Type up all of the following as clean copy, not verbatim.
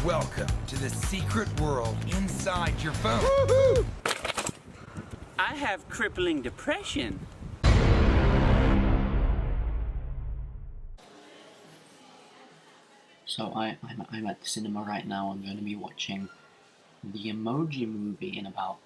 Welcome to the secret world inside your phone. I have crippling depression. So I'm at the cinema right now. I'm going to be watching the Emoji Movie in about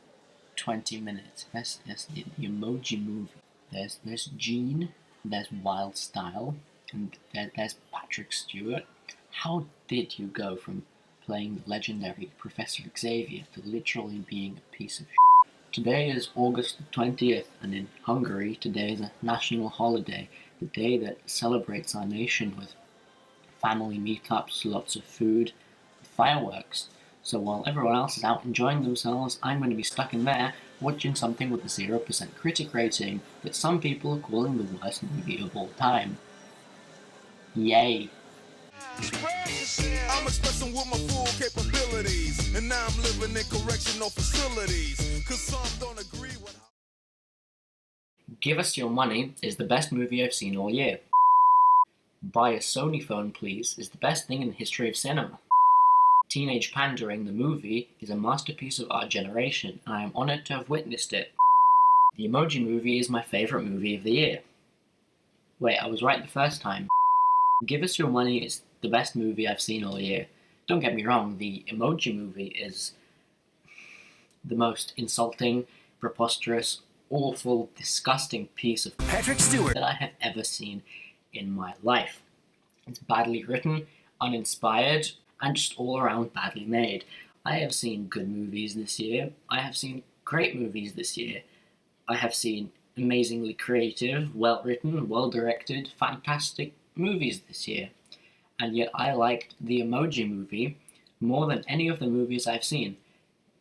20 minutes. Yes, the Emoji Movie. There's Gene, there's Wild Style, and there's Patrick Stewart. How did you go from playing the legendary Professor Xavier to literally being a piece of shit? Today is August 20th, and in Hungary, today is a national holiday, the day that celebrates our nation with family meetups, lots of food, fireworks. So while everyone else is out enjoying themselves, I'm going to be stuck in there watching something with a 0% critic rating that some people are calling the worst movie of all time. Yay. I'm expressing with my full capabilities, and now I'm living in correctional facilities, cause some don't agree with how... Give Us Your Money is the best movie I've seen all year. Buy a Sony phone please is the best thing in the history of cinema. Teenage Pandering the movie is a masterpiece of our generation, and I am honoured to have witnessed it. The Emoji Movie is my favourite movie of the year. Wait, I was right the first time. Give Us Your Money is the best movie I've seen all year. Don't get me wrong, the Emoji Movie is the most insulting, preposterous, awful, disgusting piece of Patrick Stewart that I have ever seen in my life. It's badly written, uninspired, and just all around badly made. I have seen good movies this year. I have seen great movies this year. I have seen amazingly creative, well-written, well-directed, fantastic movies this year. And yet I liked the Emoji Movie more than any of the movies I've seen.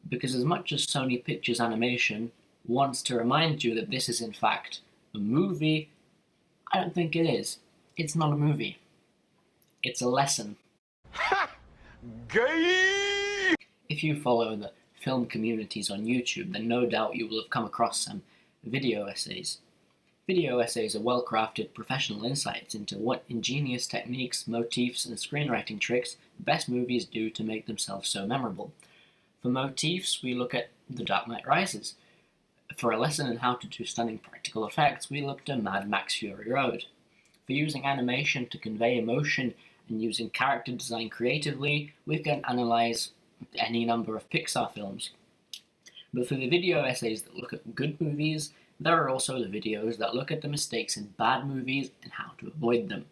Because as much as SONY Pictures Animation wants to remind you that this is in fact a movie, I don't think it is. It's not a movie. It's a lesson. Ha! Gay! If you follow the film communities on YouTube, then no doubt you will have come across some video essays. Video essays are well-crafted professional insights into what ingenious techniques, motifs, and screenwriting tricks the best movies do to make themselves so memorable. For motifs, we look at The Dark Knight Rises. For a lesson in how to do stunning practical effects, we looked at Mad Max Fury Road. For using animation to convey emotion and using character design creatively, we can analyze any number of Pixar films. But for the video essays that look at good movies, there are also the videos that look at the mistakes in bad movies and how to avoid them.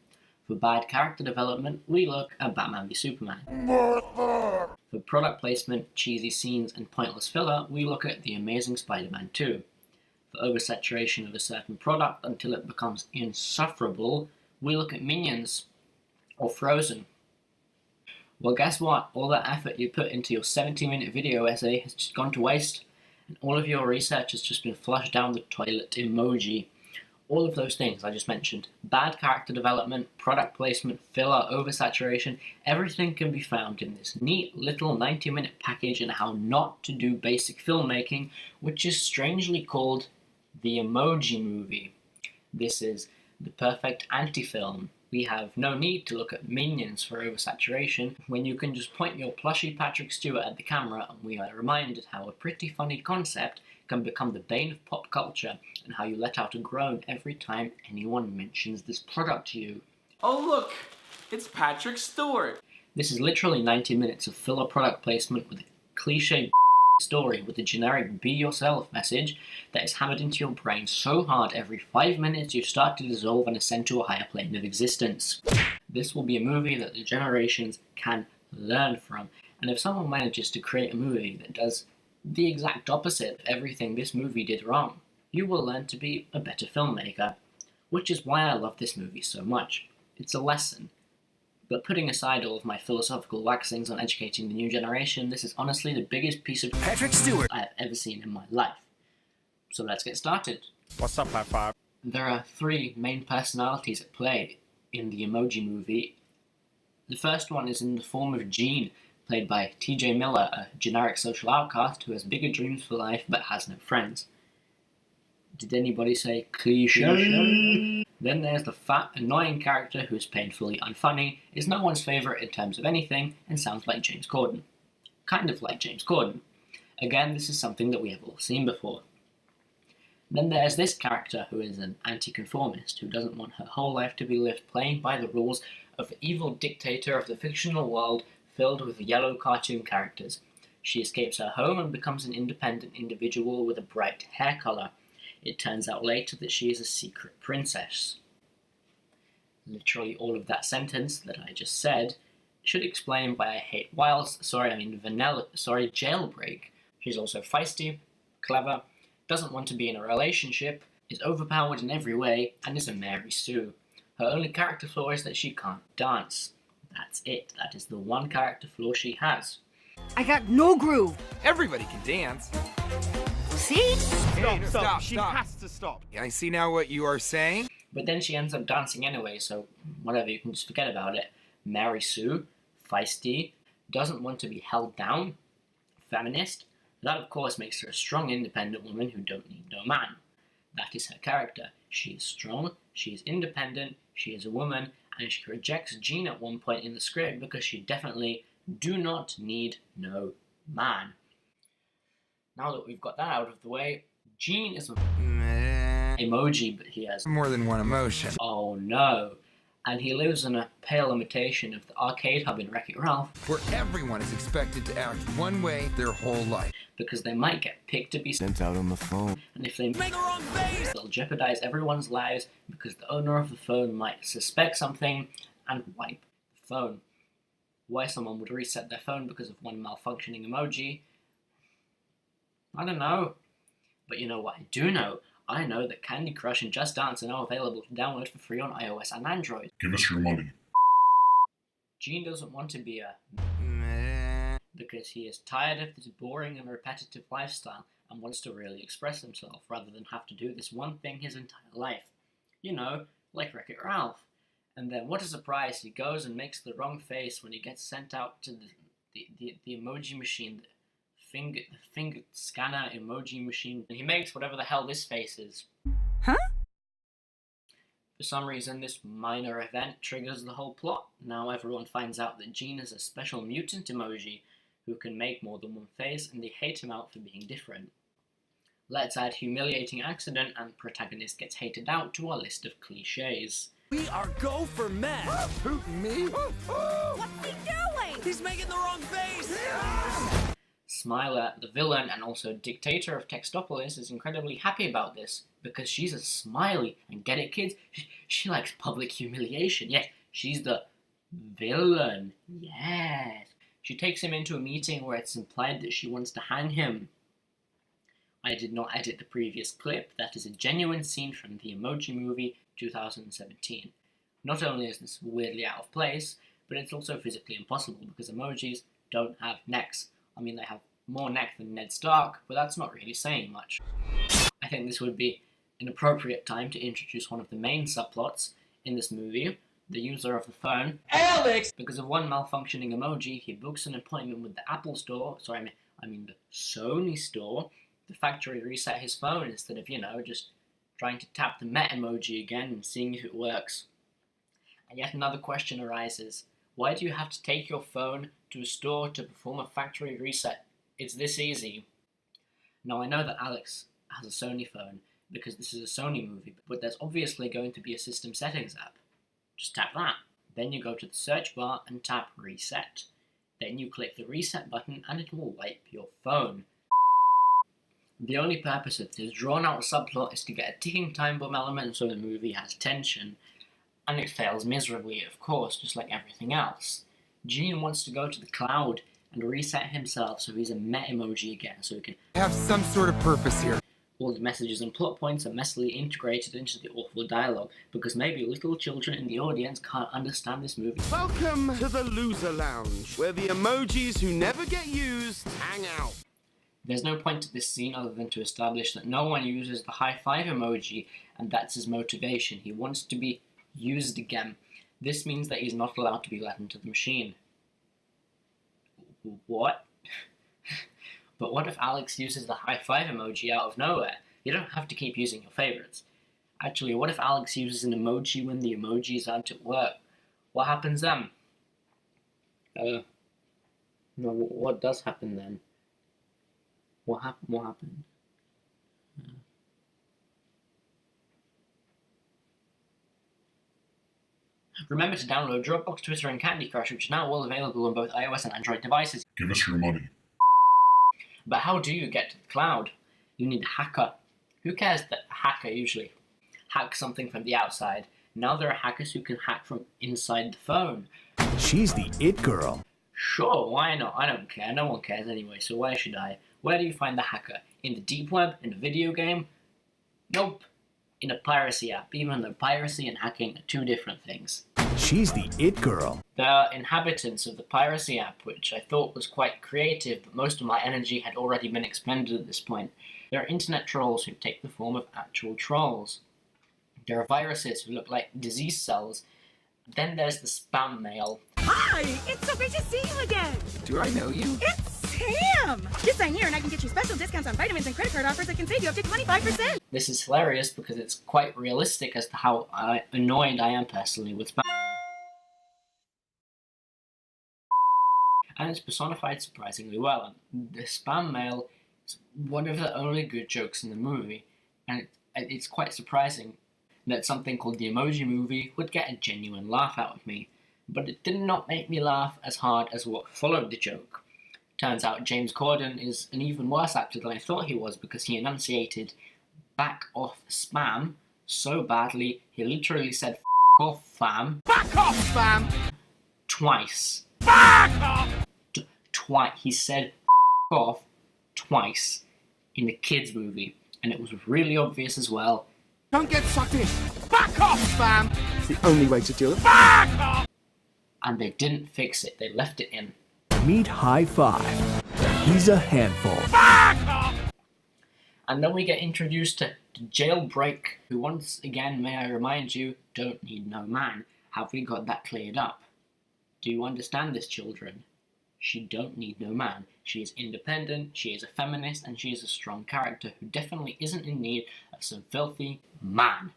For bad character development, we look at Batman v Superman. For product placement, cheesy scenes, and pointless filler, we look at The Amazing Spider-Man 2. For oversaturation of a certain product until it becomes insufferable, we look at Minions or Frozen. Well, guess what? All that effort you put into your 70-minute video essay has just gone to waste, and all of your research has just been flushed down the toilet emoji. All of those things I just mentioned, bad character development, product placement, filler, oversaturation, everything can be found in this neat little 90-minute package on how not to do basic filmmaking, which is strangely called the Emoji Movie. This is the perfect anti-film. We have no need to look at Minions for oversaturation when you can just point your plushy Patrick Stewart at the camera, and we are reminded how a pretty funny concept can become the bane of pop culture, and how you let out a groan every time anyone mentions this product to you. Oh look, it's Patrick Stewart. This is literally 90 minutes of filler product placement with a cliche story with a generic be yourself message that is hammered into your brain so hard every 5 minutes you start to dissolve and ascend to a higher plane of existence. This will be a movie that the generations can learn from, and if someone manages to create a movie that does the exact opposite of everything this movie did wrong, you will learn to be a better filmmaker, which is why I love this movie so much. It's a lesson. But putting aside all of my philosophical waxings on educating the new generation, this is honestly the biggest piece of Patrick Stewart I have ever seen in my life. So let's get started. What's up, high five? There are 3 main personalities at play in the Emoji Movie. The first one is in the form of Gene, played by TJ Miller, a generic social outcast who has bigger dreams for life but has no friends. Did anybody say cliche? Then there's the fat, annoying character who is painfully unfunny, is no one's favourite in terms of anything, and sounds like James Corden. Kind of like James Corden. Again, this is something that we have all seen before. Then there's this character who is an anti-conformist, who doesn't want her whole life to be lived playing by the rules of the evil dictator of the fictional world filled with yellow cartoon characters. She escapes her home and becomes an independent individual with a bright hair colour. It turns out later that she is a secret princess. Literally all of that sentence that I just said should explain why I hate Jailbreak. She's also feisty, clever, doesn't want to be in a relationship, is overpowered in every way, and is a Mary Sue. Her only character flaw is that she can't dance. That's it. That is the one character flaw she has. I got no groove. Everybody can dance. See? Stop. She has to stop. I see now what you are saying. But then she ends up dancing anyway, so whatever, you can just forget about it. Mary Sue, feisty, doesn't want to be held down, feminist. That of course makes her a strong independent woman who don't need no man. That is her character. She is strong, she is independent, she is a woman, and she rejects Jean at one point in the script because she definitely do not need no man. Now that we've got that out of the way, Jean is an emoji, but he has More than one emotion. oh no. And he lives in a pale imitation of the arcade hub in Wreck-It Ralph, Where everyone is expected to act one way their whole life. because they might get picked to be Sent out on the phone. and if they make the wrong face, they'll jeopardize everyone's lives because the owner of the phone might suspect something and wipe the phone. Why someone would reset their phone because of one malfunctioning emoji, I don't know. But you know what I do know? I know that Candy Crush and Just Dance are now available to download for free on iOS and Android. Give us your money. Jean doesn't want to be a because he is tired of this boring and repetitive lifestyle and wants to really express himself rather than have to do this one thing his entire life. You know, like Wreck-It Ralph. And then what a surprise, he goes and makes the wrong face when he gets sent out to the emoji machine, the finger scanner emoji machine, and he makes whatever the hell this face is. Huh? For some reason, this minor event triggers the whole plot. Now everyone finds out that Jean is a special mutant emoji who can make more than one face, and they hate him out for being different. Let's add humiliating accident and protagonist gets hated out to our list of cliches. We are go for men. Who, me? What's he doing? He's making the wrong face. Smiler, the villain and also dictator of Textopolis, is incredibly happy about this because she's a smiley, and get it kids? She likes public humiliation. Yes, she's the villain. Yes. She takes him into a meeting where it's implied that she wants to hang him. I did not edit the previous clip. That is a genuine scene from the Emoji Movie 2017. Not only is this weirdly out of place, but it's also physically impossible because emojis don't have necks. I mean, they have more neck than Ned Stark, but that's not really saying much. I think this would be an appropriate time to introduce one of the main subplots in this movie, the user of the phone. Alex! Because of one malfunctioning emoji, he books an appointment with the Apple store, I mean the Sony store, to factory reset his phone instead of, just trying to tap the Met emoji again and seeing if it works. And yet another question arises. Why do you have to take your phone to a store to perform a factory reset? It's this easy. Now I know that Alex has a Sony phone because this is a Sony movie, but there's obviously going to be a system settings app. Just tap that. Then you go to the search bar and tap reset. Then you click the reset button and it will wipe your phone. The only purpose of this drawn out subplot is to get a ticking time bomb element so the movie has tension. And it fails miserably, of course, just like everything else. Gene wants to go to the cloud and reset himself so he's a Met emoji again, so he can Have some sort of purpose here. all the messages and plot points are messily integrated into the awful dialogue, because maybe little children in the audience can't understand this movie. Welcome to the Loser Lounge, where the emojis who never get used hang out. There's no point to this scene other than to establish that no one uses the high five emoji, and that's his motivation. He wants to be used again. This means that he's not allowed to be let into the machine. What? But what if Alex uses the high five emoji out of nowhere? You don't have to keep using your favorites. Actually, what if Alex uses an emoji when the emojis aren't at work? What happens then? No, what does happen then? What happened? Remember to download Dropbox, Twitter, and Candy Crush, which are now all available on both iOS and Android devices. Give us your money. But how do you get to the cloud? You need a hacker. Who cares that a hacker usually hacks something from the outside? Now there are hackers who can hack from inside the phone. She's the it girl. Sure, why not? I don't care. No one cares anyway, so why should I? Where do you find the hacker? In the deep web? In a video game? Nope. In a piracy app, even though piracy and hacking are two different things. She's the it girl. There are inhabitants of the piracy app, which I thought was quite creative, but most of my energy had already been expended at this point. There are internet trolls who take the form of actual trolls. There are viruses who look like disease cells. Then there's the spam mail. Hi! It's so great to see you again! Do I know you? It's Sam! Just sign here and I can get you special discounts on vitamins and credit card offers that can save you up to 25%! This is hilarious because it's quite realistic as to how annoyed I am personally with spam. And it's personified surprisingly well. The spam mail is one of the only good jokes in the movie, and it's quite surprising that something called the Emoji Movie would get a genuine laugh out of me, but it did not make me laugh as hard as what followed the joke. Turns out James Corden is an even worse actor than I thought he was because he enunciated "back off spam" so badly he literally said "F off fam" Back off, fam! twice. Back off! Twice. He said "F off" twice in the kids movie, and it was really obvious as well. Don't get sucked in. Back off, fam! It's the only way to do it. Back off! And they didn't fix it. They left it in. Meet High Five. He's a handful. Back off! And then we get introduced to Jailbreak, who once again, may I remind you, don't need no man. Have we got that cleared up? Do you understand this, children? She don't need no man. She is independent, she is a feminist, and she is a strong character who definitely isn't in need of some filthy man.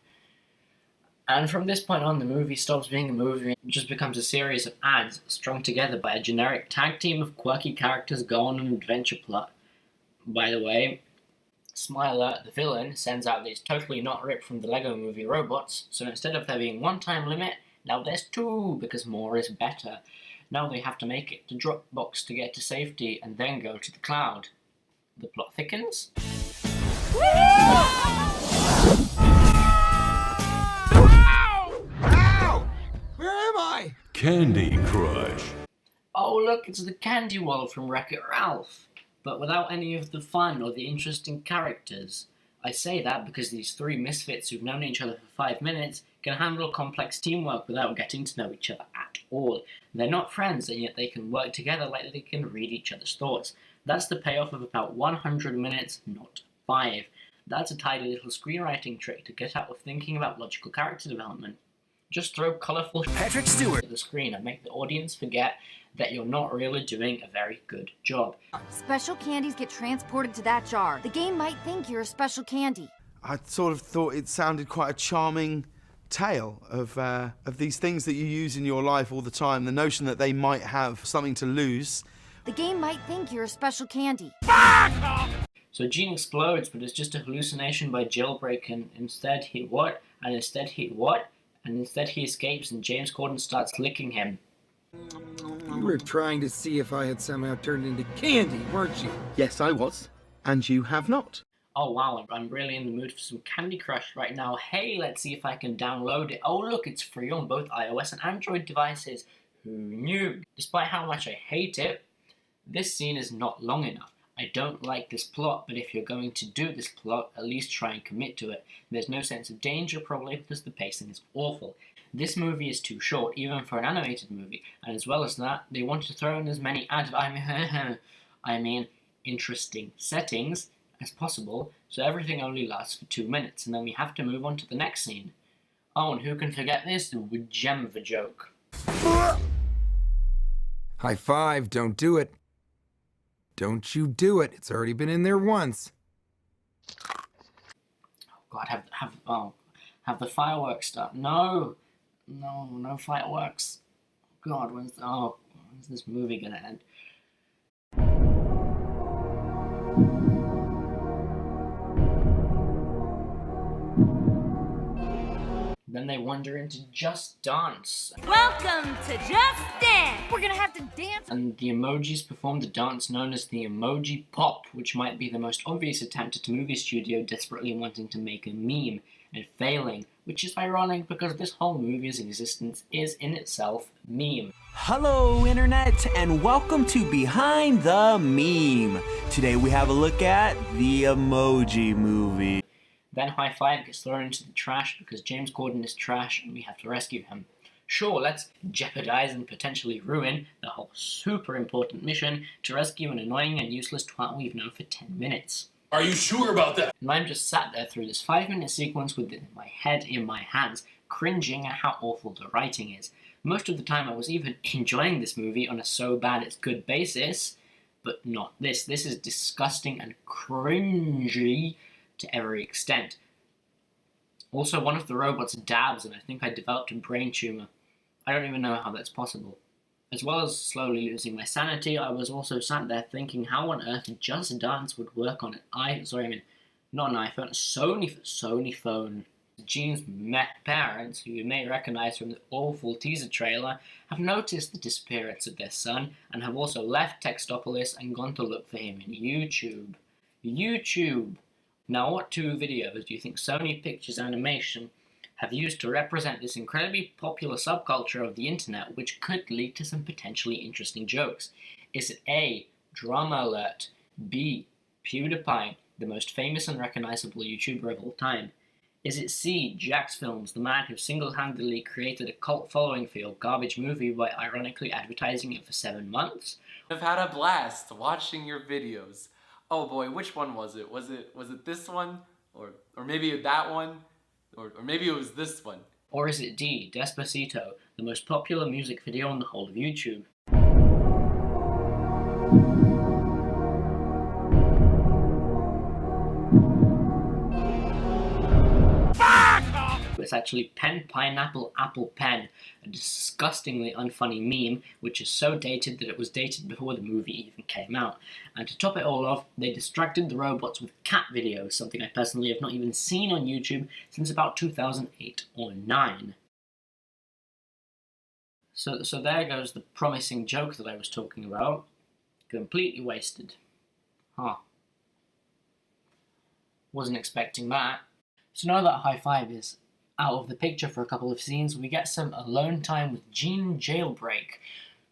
And from this point on, the movie stops being a movie and just becomes a series of ads strung together by a generic tag team of quirky characters go on an adventure plot. By the way, Smiler, the villain, sends out these totally not ripped from the Lego Movie robots, so instead of there being one time limit, now there's two, because more is better. Now they have to make it to Dropbox to get to safety and then go to the cloud. The plot thickens. Ow! Where am I? Candy Crush. Oh look, it's the Candy World from Wreck-It Ralph, but without any of the fun or the interesting characters. I say that because these three misfits who've known each other for 5 minutes can handle complex teamwork without getting to know each other at all. They're not friends, and yet they can work together like they can read each other's thoughts. That's the payoff of about 100 minutes, not 5. That's a tidy little screenwriting trick to get out of thinking about logical character development. Just throw colourful Patrick Stewart at the screen and make the audience forget that you're not really doing a very good job. Special candies get transported to that jar. The game might think you're a special candy. I sort of thought it sounded quite a charming tale of these things that you use in your life all the time. The notion that they might have something to lose. The game might think you're a special candy. So Gene explodes, but it's just a hallucination by Jailbreak, and instead he what? And instead he what? And instead he escapes, and James Corden starts licking him. You were trying to see if I had somehow turned into candy, weren't you? Yes, I was. And you have not. Oh wow, I'm really in the mood for some Candy Crush right now. Hey, let's see if I can download it. Oh look, it's free on both iOS and Android devices. Who knew? Despite how much I hate it, this scene is not long enough. I don't like this plot, but if you're going to do this plot, at least try and commit to it. There's no sense of danger, probably because the pacing is awful. This movie is too short, even for an animated movie, and as well as that, they want to throw in as many interesting settings as possible, so everything only lasts for 2 minutes, and then we have to move on to the next scene. Oh, and who can forget this? The gem of a joke. High five, don't do it. Don't you do it. It's already been in there once. God, have the fireworks start. No fireworks. God, when's this movie gonna end? Then they wander into Just Dance. Welcome to Just Dance! We're gonna have to dance! And the emojis perform the dance known as the Emoji Pop, which might be the most obvious attempt at a movie studio desperately wanting to make a meme and failing, which is ironic because this whole movie's existence is in itself meme. Hello, Internet, and welcome to Behind the Meme. Today we have a look at the Emoji Movie. Then High Five gets thrown into the trash because James Corden is trash and we have to rescue him. Sure, let's jeopardize and potentially ruin the whole super important mission to rescue an annoying and useless twat we've known for 10 minutes. Are you sure about that? And I'm just sat there through this 5-minute sequence with my head in my hands, cringing at how awful the writing is. Most of the time I was even enjoying this movie on a so bad it's good basis, but not this. This is disgusting and cringy to every extent. Also, one of the robots dabs, and I think I developed a brain tumor. I don't even know how that's possible. As well as slowly losing my sanity, I was also sat there thinking how on earth Just Dance would work on a Sony phone. Gene's parents, who you may recognize from the awful teaser trailer, have noticed the disappearance of their son and have also left Textopolis and gone to look for him in YouTube. Now, what two videos do you think SONY Pictures Animation have used to represent this incredibly popular subculture of the internet, which could lead to some potentially interesting jokes? Is it A, Drama Alert, B, PewDiePie, the most famous and recognizable YouTuber of all time? Is it C, jacksfilms, the man who single-handedly created a cult following for your garbage movie by ironically advertising it for 7 months? I've had a blast watching your videos. Oh boy, which one was it? Was it this one? Or maybe that one? Or maybe it was this one. Or is it D, Despacito, the most popular music video on the whole of YouTube? It's actually Pen Pineapple Apple Pen, a disgustingly unfunny meme which is so dated that it was dated before the movie even came out. And to top it all off, they distracted the robots with cat videos, something I personally have not even seen on YouTube since about 2008 or 9. So there goes the promising joke that I was talking about. Completely wasted. Huh. Wasn't expecting that. So now that High Five is out of the picture for a couple of scenes, we get some alone time with Gene and Jailbreak,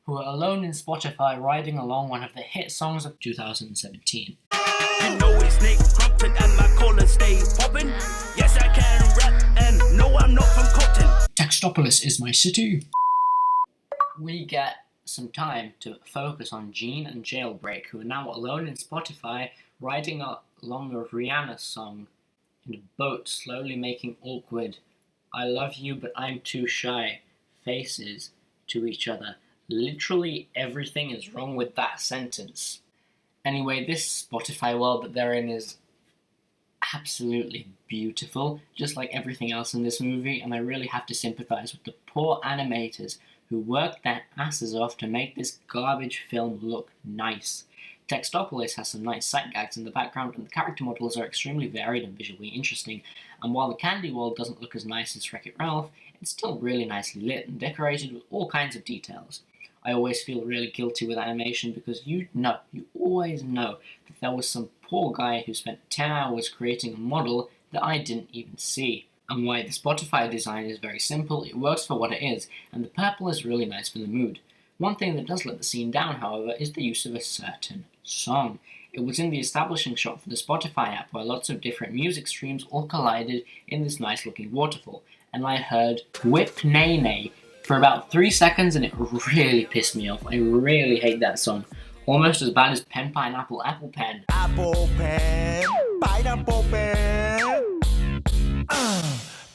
who are alone in Spotify riding along one of the hit songs of 2017. You know it's Nick Crumpton and my collar stay popping. Yes, I can rap and no, I'm not from Corden. Textopolis is my city. We get some time to focus on Gene and Jailbreak, who are now alone in Spotify riding along a Rihanna song in a boat, slowly making awkward "I love you but I'm too shy" faces to each other. Literally everything is wrong with that sentence. Anyway, this Spotify world that they're in is absolutely beautiful, just like everything else in this movie, and I really have to sympathize with the poor animators who worked their asses off to make this garbage film look nice. Textopolis has some nice sight gags in the background, and the character models are extremely varied and visually interesting, and while the candy world doesn't look as nice as Wreck-It Ralph, it's still really nicely lit and decorated with all kinds of details. I always feel really guilty with animation because you always know that there was some poor guy who spent 10 hours creating a model that I didn't even see. And while the Spotify design is very simple, it works for what it is, and the purple is really nice for the mood. One thing that does let the scene down, however, is the use of a certain song. It was in the establishing shot for the Spotify app where lots of different music streams all collided in this nice looking waterfall, and I heard Whip Nae Nae for about 3 seconds and it really pissed me off. I really hate that song. Almost as bad as Pen Pineapple Apple Pen. Apple pen, pineapple pen.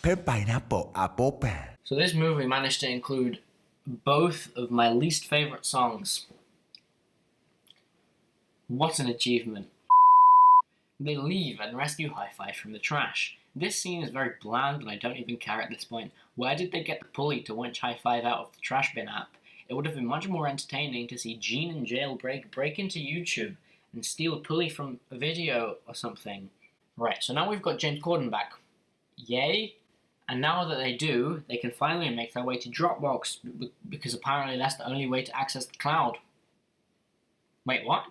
Pen pineapple apple pen. So this movie managed to include both of my least favourite songs. What an achievement. They leave and rescue Hi-Fi from the trash. This scene is very bland and I don't even care at this point. Where did they get the pulley to winch High Five out of the trash bin app? It would have been much more entertaining to see Gene and Jailbreak break into YouTube and steal a pulley from a video or something. Right, so now we've got James Corden back. Yay! And now that they do, they can finally make their way to Dropbox, because apparently that's the only way to access the cloud. Wait, what?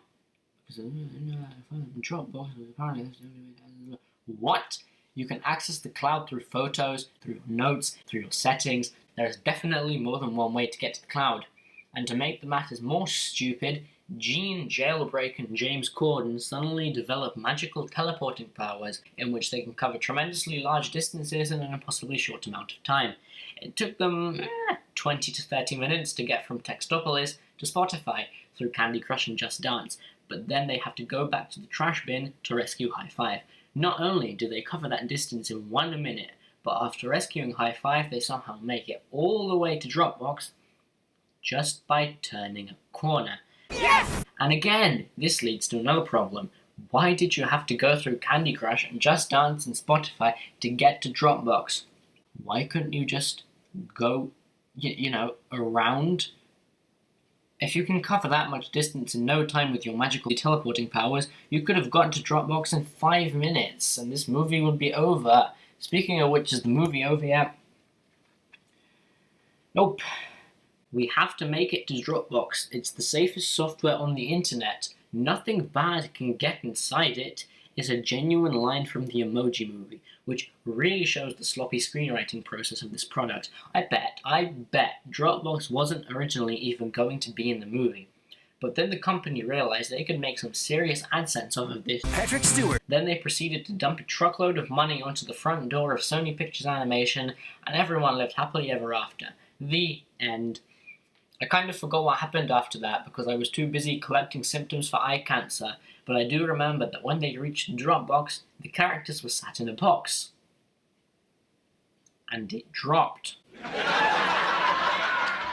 Dropbox, apparently that's the only way to... What? You can access the cloud through photos, through your notes, through your settings. There is definitely more than one way to get to the cloud. And to make the matters more stupid, Gene, Jailbreak, and James Corden suddenly develop magical teleporting powers in which they can cover tremendously large distances in an impossibly short amount of time. It took them 20 to 30 minutes to get from Textopolis to Spotify through Candy Crush and Just Dance, but then they have to go back to the trash bin to rescue High Five. Not only do they cover that distance in 1 minute, but after rescuing High Five, they somehow make it all the way to Dropbox just by turning a corner. Yes! And again, this leads to another problem. Why did you have to go through Candy Crush and Just Dance and Spotify to get to Dropbox? Why couldn't you just go, around? If you can cover that much distance in no time with your magical teleporting powers, you could have gotten to Dropbox in 5 minutes, and this movie would be over. Speaking of which, is the movie over yet? Nope. We have to make it to Dropbox. It's the safest software on the internet. Nothing bad can get inside it, is a genuine line from the Emoji Movie, which really shows the sloppy screenwriting process of this product. I bet Dropbox wasn't originally even going to be in the movie. But then the company realized they could make some serious AdSense off of this. Patrick Stewart. Then they proceeded to dump a truckload of money onto the front door of Sony Pictures Animation, and everyone lived happily ever after. The end. I kind of forgot what happened after that because I was too busy collecting symptoms for eye cancer, but I do remember that when they reached Dropbox, the characters were sat in a box. And it dropped.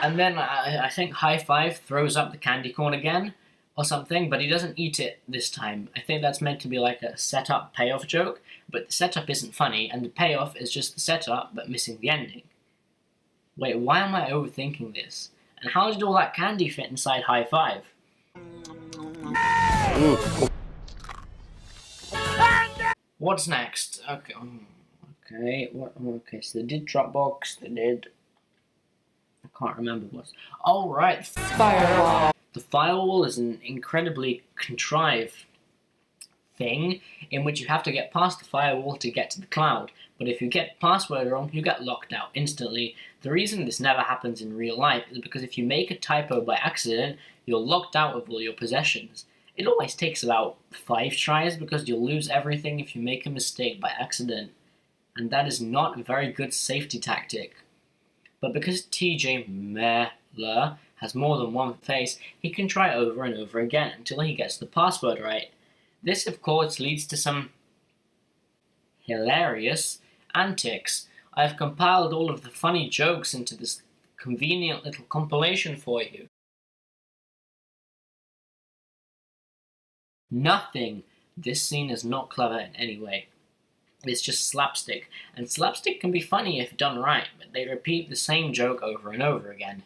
And then I think High Five throws up the candy corn again, or something, but he doesn't eat it this time. I think that's meant to be like a setup payoff joke, but the setup isn't funny, and the payoff is just the setup, but missing the ending. Wait, why am I overthinking this? And how did all that candy fit inside High Five? What's next? Okay, so they did Dropbox, they did... I can't remember what's... Oh, right, Firewall. The Firewall is an incredibly contrived thing in which you have to get past the firewall to get to the cloud. But if you get the password wrong, you get locked out instantly. The reason this never happens in real life is because if you make a typo by accident, you're locked out of all your possessions. It always takes about 5 tries because you'll lose everything if you make a mistake by accident. And that is not a very good safety tactic. But because TJ Miller has more than one face, he can try over and over again until he gets the password right. This, of course, leads to some hilarious antics. I've compiled all of the funny jokes into this convenient little compilation for you. Nothing. This scene is not clever in any way. It's just slapstick, and slapstick can be funny if done right, but they repeat the same joke over and over again.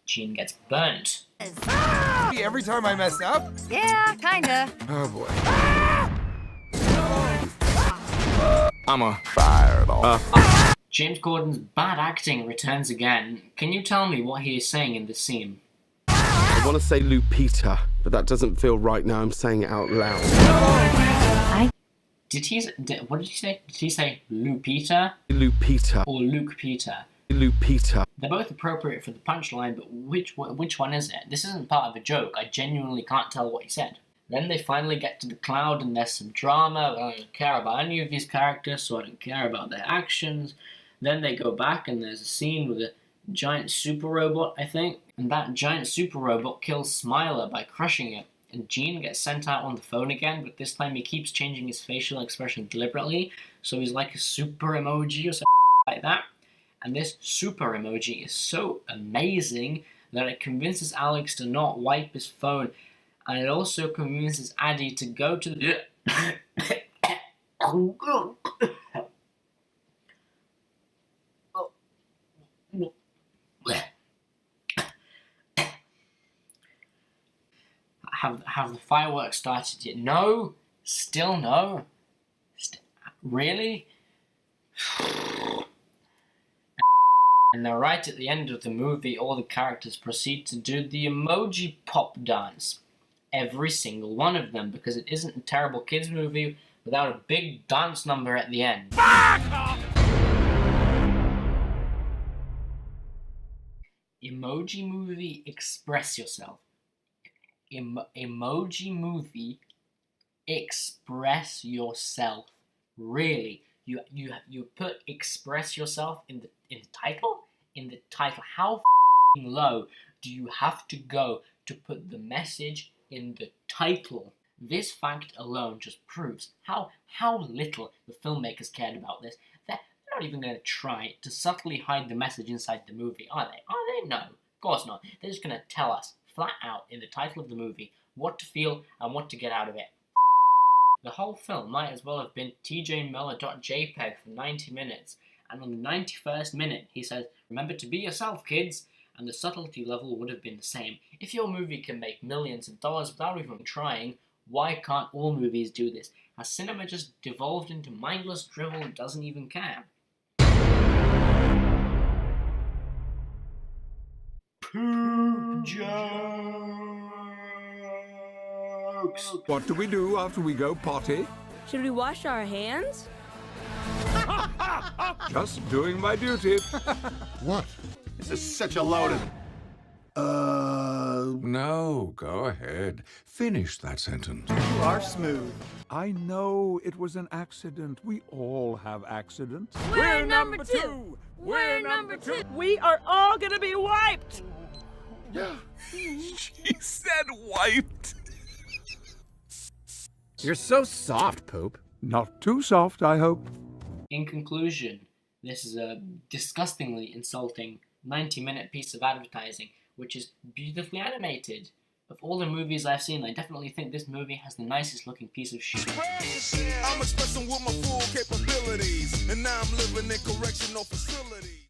Gene gets burnt. Every time I mess up? Yeah, kinda. Oh boy. I'm a fireball. James Corden's bad acting returns again. Can you tell me what he is saying in this scene? I want to say Lupita, but that doesn't feel right now I'm saying it out loud. What did he say? Did he say Lupita? Lupita. Or Luke Peter? Lupita. They're both appropriate for the punchline, but which one is it? This isn't part of a joke. I genuinely can't tell what he said. Then they finally get to the cloud and there's some drama. I don't care about any of these characters, so I don't care about their actions. Then they go back and there's a scene with a giant super robot, I think. And that giant super robot kills Smiler by crushing it. And Gene gets sent out on the phone again, but this time he keeps changing his facial expression deliberately, so he's like a super emoji or something like that. And this super emoji is so amazing that it convinces Alex to not wipe his phone, and it also convinces Addie to go to the Have the fireworks started yet? No? Still no? Really? And now right at the end of the movie, all the characters proceed to do the emoji pop dance. Every single one of them, because it isn't a terrible kids movie without a big dance number at the end. Emoji Movie, express yourself. Emoji Movie, express yourself. Really, you put express yourself in the title? In the title. How f***ing low do you have to go to put the message in the title? This fact alone just proves how little the filmmakers cared about this. They're not even going to try to subtly hide the message inside the movie, are they? Are they? No, of course not. They're just going to tell us flat out in the title of the movie what to feel and what to get out of it. The whole film might as well have been tjmiller.jpg for 90 minutes, and on the 91st minute he says, "Remember to be yourself, kids," and the subtlety level would have been the same. If your movie can make millions of dollars without even trying, why can't all movies do this? Has cinema just devolved into mindless drivel and doesn't even care? Poop jokes! What do we do after we go potty? Should we wash our hands? Just doing my duty. What? This is such a load of... No, go ahead. Finish that sentence. You are smooth. I know it was an accident. We all have accidents. We're number two! We're number two! We are all gonna be wiped! She said wiped. You're so soft, Poop. Not too soft, I hope. In conclusion, this is a disgustingly insulting 90-minute piece of advertising, which is beautifully animated. Of all the movies I've seen, I definitely think this movie has the nicest looking piece of shit. I'm expressing with my full capabilities, and now I'm living in correctional facilities.